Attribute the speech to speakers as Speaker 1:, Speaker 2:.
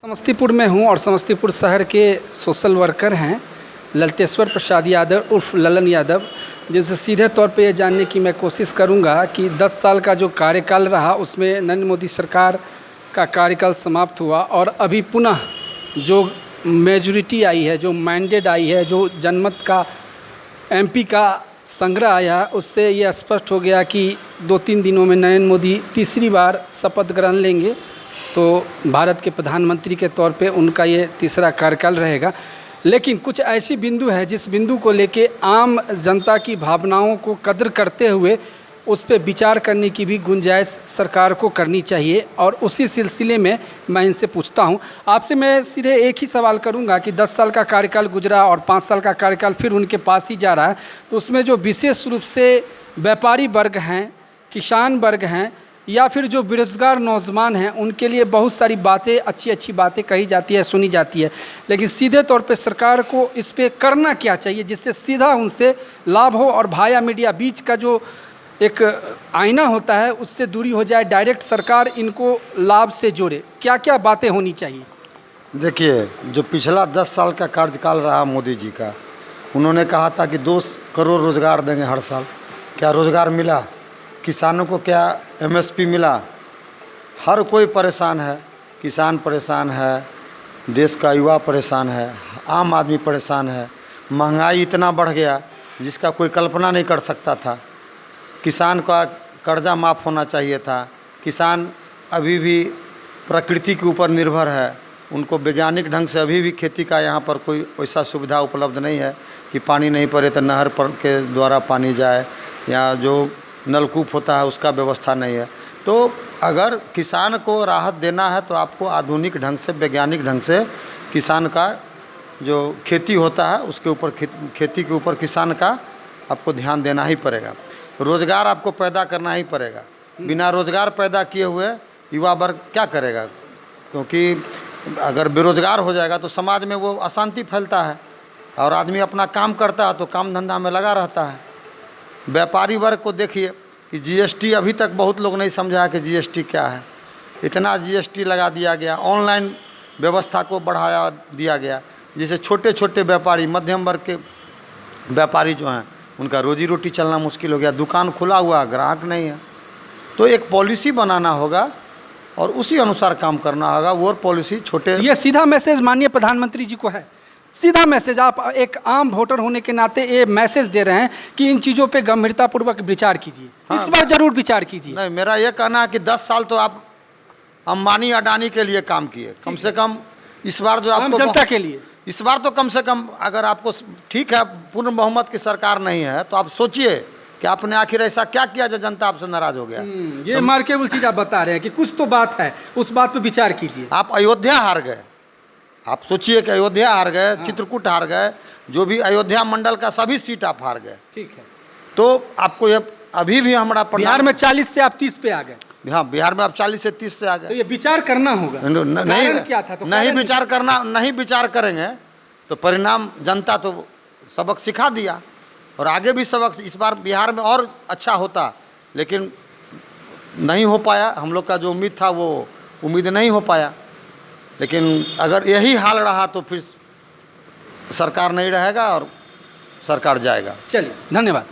Speaker 1: समस्तीपुर में हूँ और समस्तीपुर शहर के सोशल वर्कर हैं ललतेश्वर प्रसाद यादव उर्फ ललन यादव, जिनसे सीधे तौर पे ये जानने की मैं कोशिश करूँगा कि 10 साल का जो कार्यकाल रहा उसमें नरेंद्र मोदी सरकार का कार्यकाल समाप्त हुआ और अभी पुनः जो मेजॉरिटी आई है, जो मैंडेट आई है, जो जनमत का एमपी का संग्रह आया, उससे ये स्पष्ट हो गया कि 2-3 दिनों में नरेंद्र मोदी तीसरी बार शपथ ग्रहण लेंगे। तो भारत के प्रधानमंत्री के तौर पे उनका ये तीसरा कार्यकाल रहेगा। लेकिन कुछ ऐसी बिंदु है जिस बिंदु को लेके आम जनता की भावनाओं को कद्र करते हुए उस पे विचार करने की भी गुंजाइश सरकार को करनी चाहिए। और उसी सिलसिले में मैं इनसे पूछता हूँ, आपसे मैं सीधे एक ही सवाल करूँगा कि 10 साल का कार्यकाल गुजरा और 5 साल का कार्यकाल फिर उनके पास ही जा रहा है, तो उसमें जो विशेष रूप से व्यापारी वर्ग हैं, किसान वर्ग हैं या फिर जो बेरोज़गार नौजवान हैं, उनके लिए बहुत सारी बातें, अच्छी बातें कही जाती है, सुनी जाती है। लेकिन सीधे तौर पे सरकार को इस पे करना क्या चाहिए जिससे सीधा उनसे लाभ हो और भाया मीडिया बीच का जो एक आईना होता है उससे दूरी हो जाए, डायरेक्ट सरकार इनको लाभ से जोड़े। क्या क्या बातें होनी चाहिए?
Speaker 2: देखिए, जो पिछला 10 साल का कार्यकाल रहा मोदी जी का, उन्होंने कहा था कि 2 करोड़ रोज़गार देंगे हर साल। क्या रोज़गार मिला? किसानों को क्या एमएसपी मिला? हर कोई परेशान है, किसान परेशान है, देश का युवा परेशान है, आम आदमी परेशान है। महंगाई इतना बढ़ गया जिसका कोई कल्पना नहीं कर सकता था। किसान का कर्जा माफ़ होना चाहिए था। किसान अभी भी प्रकृति के ऊपर निर्भर है, उनको वैज्ञानिक ढंग से अभी भी खेती का यहाँ पर कोई वैसा सुविधा उपलब्ध नहीं है कि पानी नहीं पड़े तो नहर पर के द्वारा पानी जाए, या जो नलकूप होता है उसका व्यवस्था नहीं है। तो अगर किसान को राहत देना है तो आपको आधुनिक ढंग से, वैज्ञानिक ढंग से किसान का जो खेती होता है उसके ऊपर, खेती के ऊपर किसान का आपको ध्यान देना ही पड़ेगा। रोज़गार आपको पैदा करना ही पड़ेगा। बिना रोज़गार पैदा किए हुए युवा वर्ग क्या करेगा? क्योंकि अगर बेरोज़गार हो जाएगा तो समाज में वो अशांति फैलता है और आदमी अपना काम करता है तो काम धंधा में लगा रहता है। व्यापारी वर्ग को देखिए कि जीएसटी अभी तक बहुत लोग नहीं समझा कि जीएसटी क्या है। इतना जीएसटी लगा दिया गया, ऑनलाइन व्यवस्था को बढ़ाया दिया गया, जैसे छोटे छोटे व्यापारी, मध्यम वर्ग के व्यापारी जो हैं उनका रोजी रोटी चलना मुश्किल हो गया। दुकान खुला हुआ, ग्राहक नहीं है। तो एक पॉलिसी बनाना होगा और उसी अनुसार काम करना होगा। वो पॉलिसी छोटे,
Speaker 1: ये सीधा मैसेज माननीय प्रधानमंत्री जी को है, सीधा मैसेज। आप एक आम वोटर होने के नाते ये मैसेज दे रहे हैं कि इन चीज़ों पे गंभीरतापूर्वक विचार कीजिए। हाँ, इस बार जरूर विचार कीजिए।
Speaker 2: नहीं, मेरा ये कहना है कि 10 साल तो आप अंबानी अडानी के लिए काम किए, कम से कम इस बार जो आपको
Speaker 1: जनता के लिए,
Speaker 2: इस बार तो कम से कम, अगर आपको ठीक है पूर्ण बहुमत की सरकार नहीं है तो आप सोचिए कि आपने आखिर ऐसा क्या किया जो जनता आपसे नाराज हो गया।
Speaker 1: ये मार्केबल चीज़ आप बता रहे हैं कि कुछ तो बात है, उस बात पे विचार कीजिए।
Speaker 2: आप अयोध्या हार गए, आप सोचिए कि अयोध्या हार गए, चित्रकूट हार गए, जो भी अयोध्या मंडल का सभी सीट आप हार गए।
Speaker 1: ठीक है,
Speaker 2: तो आपको ये अभी भी हमारा
Speaker 1: बिहार में 40 से आप 30 पे आ गए।
Speaker 2: हाँ, बिहार में आप 40 से 30 से आ गए।
Speaker 1: तो ये विचार करना होगा।
Speaker 2: नहीं
Speaker 1: क्या था? तो
Speaker 2: नहीं विचार करना, नहीं विचार करेंगे तो परिणाम जनता तो सबक सिखा दिया और आगे भी सबक इस बार बिहार में और अच्छा होता, लेकिन नहीं हो पाया। हम लोग का जो उम्मीद था वो उम्मीद नहीं हो पाया। लेकिन अगर यही हाल रहा तो फिर सरकार नहीं रहेगा और सरकार जाएगा।
Speaker 1: चलिए, धन्यवाद।